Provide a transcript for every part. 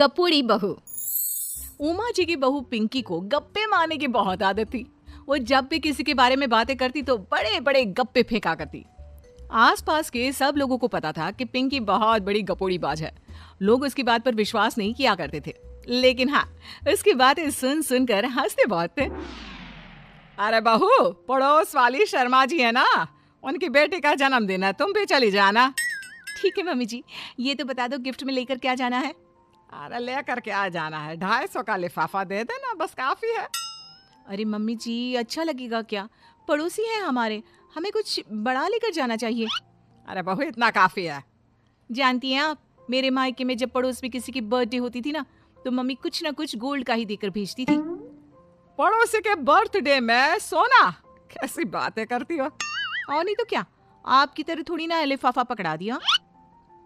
कपूरी बहू। उमा जी की बहू पिंकी को गप्पे मारने की बहुत आदत थी। वो जब भी किसी के बारे में बातें करती तो बड़े बड़े गप्पे फेंका करती। आसपास के सब लोगों को पता था कि पिंकी बहुत बड़ी गपोड़ीबाज है। लोग उसकी बात पर विश्वास नहीं किया करते थे, लेकिन हाँ, उसकी बातें सुन सुनकर हंसते बहुत थे। अरे बहू, पड़ोस वाली शर्मा जी है ना, उनकी बेटी का जन्मदिन है, तुम भी चली जाना। ठीक है मम्मी जी, ये तो बता दो गिफ्ट में लेकर क्या जाना है? अरे लेकर क्या जाना है, 250 का लिफाफा दे देना, बस काफी है। अरे मम्मी जी, अच्छा लगेगा क्या? पड़ोसी है हमारे, हमें कुछ बड़ा लेकर जाना चाहिए। अरे बहू, इतना काफी है। जानती हैं आप, मेरे मायके में जब पड़ोस में किसी की बर्थडे होती थी ना, तो मम्मी कुछ ना कुछ गोल्ड का ही देकर भेजती थी। पड़ोसी के बर्थडे में सोना? कैसी बातें करती हो। और नहीं तो क्या, आपकी तरह थोड़ी ना लिफाफा पकड़ा दिया।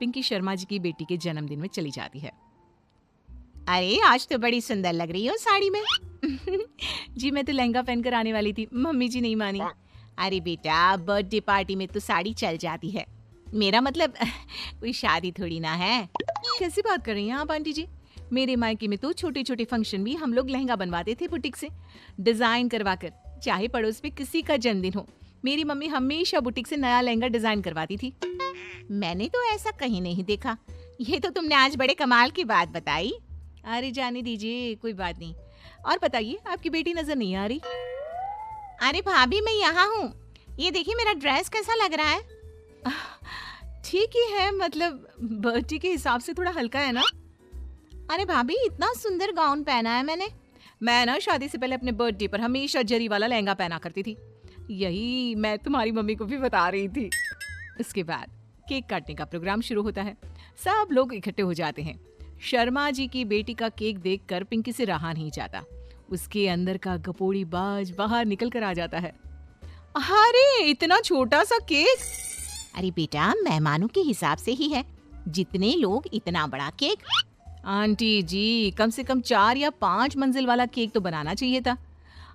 पिंकी शर्मा जी की बेटी के जन्मदिन में चली जाती है। अरे आज तो बड़ी सुंदर लग रही हो साड़ी में। जी मैं तो लहंगा पहनकर आने वाली थी, मम्मी जी नहीं मानी। अरे बेटा, बर्थडे पार्टी में तो साड़ी चल जाती है, मेरा मतलब कोई शादी थोड़ी ना है। कैसी बात कर रही हैं आप आंटी जी? मेरे मायके में तो छोटे छोटे फंक्शन भी हम लोग लहंगा बनवाते थे बुटीक से, डिजाइन करवा कर। चाहे पड़ोस में किसी का जन्मदिन हो, मेरी मम्मी हमेशा बुटीक से नया लहंगा डिजाइन करवाती थी। मैंने तो ऐसा कहीं नहीं देखा, ये तो तुमने आज बड़े कमाल की बात बताई। अरे जाने दीजिए, कोई बात नहीं। और बताइए, आपकी बेटी नजर नहीं आ रही? अरे भाभी, मैं यहाँ हूँ, ये देखिए मेरा ड्रेस कैसा लग रहा है। ठीक ही है, मतलब बर्थडे के हिसाब से थोड़ा हल्का है ना। अरे भाभी, इतना सुंदर गाउन पहना है मैंने। मैं ना शादी से पहले अपने बर्थडे पर हमेशा जरी वाला लहंगा पहना करती थी, यही मैं तुम्हारी मम्मी को भी बता रही थी। इसके बाद केक काटने का प्रोग्राम शुरू होता है। सब लोग इकट्ठे हो जाते हैं। शर्मा जी की बेटी का केक देखकर पिंकी से रहा नहीं जाता। उसके अंदर का गपोड़ी बाज बाहर निकल कर आ जाता है। अरे इतना छोटा सा केक! अरे बेटा, मेहमानों के हिसाब से ही है, जितने लोग इतना बड़ा केक। आंटी जी, कम से कम 4 या 5 मंजिल वाला केक तो बनाना चाहिए था।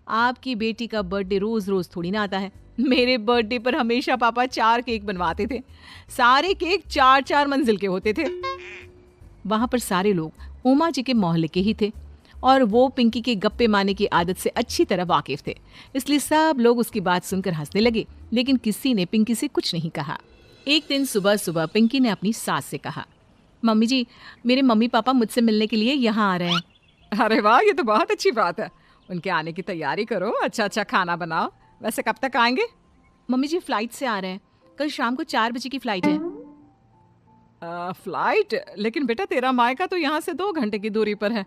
आपकी बेटी का बर्थडे रोज रोज थोड़ी ना आता है। मेरे बर्थडे पर हमेशा पापा 4 केक बनवाते थे, सारे केक 4-4 मंजिल के होते थे। वहां पर सारे लोग उमा जी के मोहल्ले के ही थे और वो पिंकी के गप्पे मारने की आदत से अच्छी तरह वाकिफ थे, इसलिए सब लोग उसकी बात सुनकर हंसने लगे, लेकिन किसी ने पिंकी से कुछ नहीं कहा। एक दिन सुबह सुबह पिंकी ने अपनी सास से कहा, मम्मी जी, मेरे मम्मी पापा मुझसे मिलने के लिए यहाँ आ रहे हैं। अरे वाह, ये तो बहुत अच्छी बात है, उनके आने की तैयारी करो, अच्छा अच्छा खाना बनाओ। वैसे कब तक आएंगे? मम्मी जी फ्लाइट से आ रहे हैं, कल शाम को 4 बजे की फ्लाइट है। फ्लाइट? लेकिन बेटा, तेरा मायका तो यहाँ से 2 घंटे की दूरी पर है,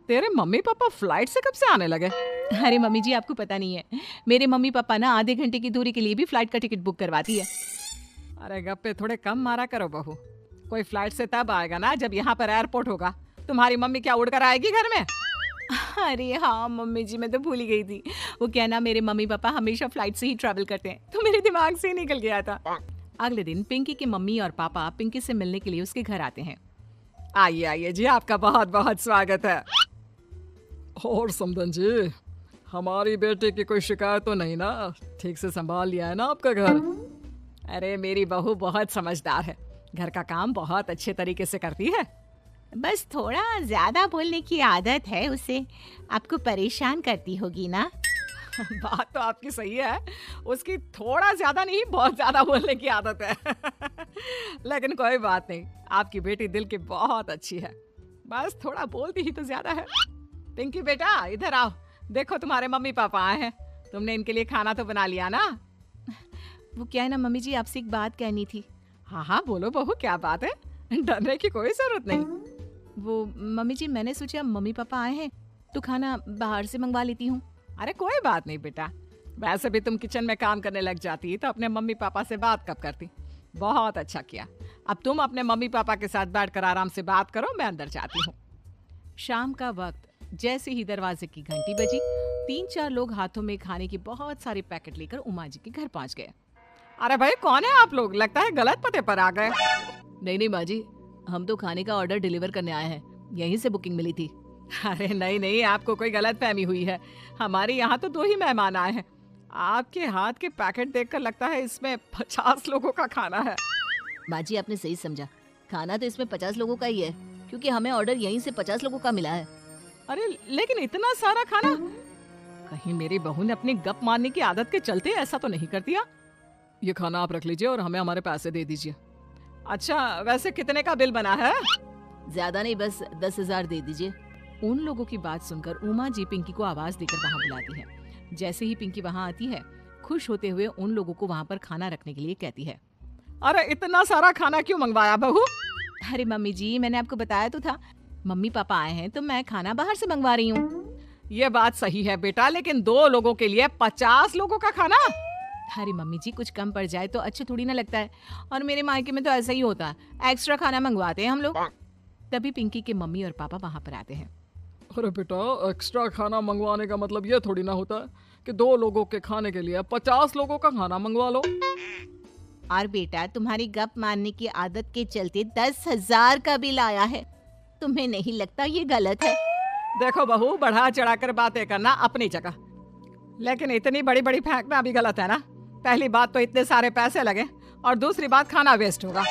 तेरे मम्मी पापा फ्लाइट से कब से आने लगे? अरे मम्मी जी, आपको पता नहीं है, मेरे मम्मी पापा ना आधे घंटे की दूरी के लिए भी फ्लाइट का टिकट बुक करवाती है। अरे गप्पे थोड़े कम मारा करो बहू, कोई फ्लाइट से तब आएगा ना जब यहाँ पर एयरपोर्ट होगा। तुम्हारी मम्मी क्या उड़कर आएगी घर में? अरे हाँ मम्मी जी, मैं तो भूल ही गई थी। वो क्या ना, मेरे मम्मी पापा हमेशा फ्लाइट से ही ट्रैवल करते हैं, तो मेरे दिमाग से ही निकल गया था। अगले दिन पिंकी के मम्मी और पापा पिंकी से मिलने के लिए उसके घर आते हैं। आइए आइए जी, आपका बहुत बहुत स्वागत है। और समदन जी, हमारी बेटे की कोई शिकायत तो नहीं ना? ठीक से संभाल लिया है ना आपका घर? अरे मेरी बहू बहुत समझदार है, घर का काम बहुत अच्छे तरीके से करती है, बस थोड़ा ज्यादा बोलने की आदत है उसे, आपको परेशान करती होगी ना। बात तो आपकी सही है, उसकी थोड़ा ज्यादा नहीं बहुत ज्यादा बोलने की आदत है। लेकिन कोई बात नहीं, आपकी बेटी दिल की बहुत अच्छी है, बस थोड़ा बोलती ही तो ज्यादा है। पिंकी बेटा, इधर आओ, देखो तुम्हारे मम्मी पापा आए हैं, तुमने इनके लिए खाना तो बना लिया ना? वो क्या है ना मम्मी जी, आपसे एक बात कहनी थी। हाँ हाँ बोलो बहू, क्या बात है, डरने की कोई जरूरत नहीं। वो मम्मी जी, मैंने सोचा मम्मी पापा आए हैं तो खाना बाहर से मंगवा लेती हूँ। अरे कोई बात नहीं बेटा, वैसे भी तुम किचन में काम करने लग जाती तो अपने मम्मी पापा से बात कब करती। बहुत अच्छा किया, अब तुम अपने मम्मी पापा के साथ बैठकर आराम से बात करो, मैं अंदर जाती हूँ। शाम का वक्त, जैसे ही दरवाजे की घंटी बजी, 3-4 लोग हाथों में खाने की बहुत सारे पैकेट लेकर उमा जी के घर पहुंच गए। अरे भाई, कौन है आप लोग? लगता है गलत पते पर आ गए। नहीं नहीं माँ जी, हम तो खाने का ऑर्डर डिलीवर करने आए हैं, यहीं से बुकिंग मिली थी। अरे नहीं नहीं, आपको कोई गलत फहमी हुई है, हमारे यहाँ तो 2 ही मेहमान आए हैं। आपके हाथ के पैकेट देखकर लगता है इसमें 50 लोगों का खाना है। माँ जी, आपने सही समझा, खाना तो इसमें 50 लोगों का ही है, क्योंकि हमें ऑर्डर यहीं से 50 लोगों का मिला है। अरे लेकिन इतना सारा खाना, कहीं मेरी बहू ने अपनी गप मारने की आदत के चलते ऐसा तो नहीं कर दिया? ये खाना आप रख लीजिए और हमें हमारे पैसे दे दीजिए। अच्छा वैसे कितने का बिल बना है? ज्यादा नहीं, बस 10,000 दे दीजिए। उन लोगों की बात सुनकर उमा जी पिंकी को आवाज देकर वहाँ बुलाती है। जैसे ही पिंकी वहाँ आती है, खुश होते हुए उन लोगों को वहाँ पर खाना रखने के लिए कहती है। अरे इतना सारा खाना क्यों मंगवाया बहू? अरे मम्मी जी, मैंने आपको बताया तो था, मम्मी पापा आए हैं तो मैं खाना बाहर से मंगवा रही हूँ। ये बात सही है बेटा, लेकिन 2 लोगों के लिए 50 लोगों का खाना? अरे मम्मी जी, कुछ कम पड़ जाए तो अच्छा थोड़ी ना लगता है, और मेरे मायके में तो ऐसा ही होता है, एक्स्ट्रा खाना मंगवाते हैं हम लोग। तभी पिंकी के मम्मी और पापा वहाँ पर आते हैं। अरे बेटा, एक्स्ट्रा खाना मंगवाने का मतलब ये थोड़ी ना होता है कि 2 लोगों के खाने के लिए 50 लोगों का खाना मंगवा लो। और बेटा, तुम्हारी गप मारने की आदत के चलते 10,000 का बिल आया है। तुम्हें नहीं लगता ये गलत है? देखो बहू, बढ़ा चढ़ाकर बातें करना अपनी जगह, लेकिन इतनी बड़ी बड़ी फेंकना भी गलत है ना। पहली बात तो इतने सारे पैसे लगे, और दूसरी बात खाना वेस्ट होगा।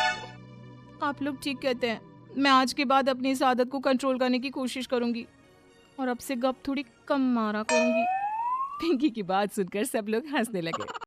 आप लोग ठीक कहते हैं, मैं आज के बाद अपनी इस आदत को कंट्रोल करने की कोशिश करूंगी और अब से गप थोड़ी कम मारा करूंगी। पिंकी की बात सुनकर सब लोग हंसने लगे।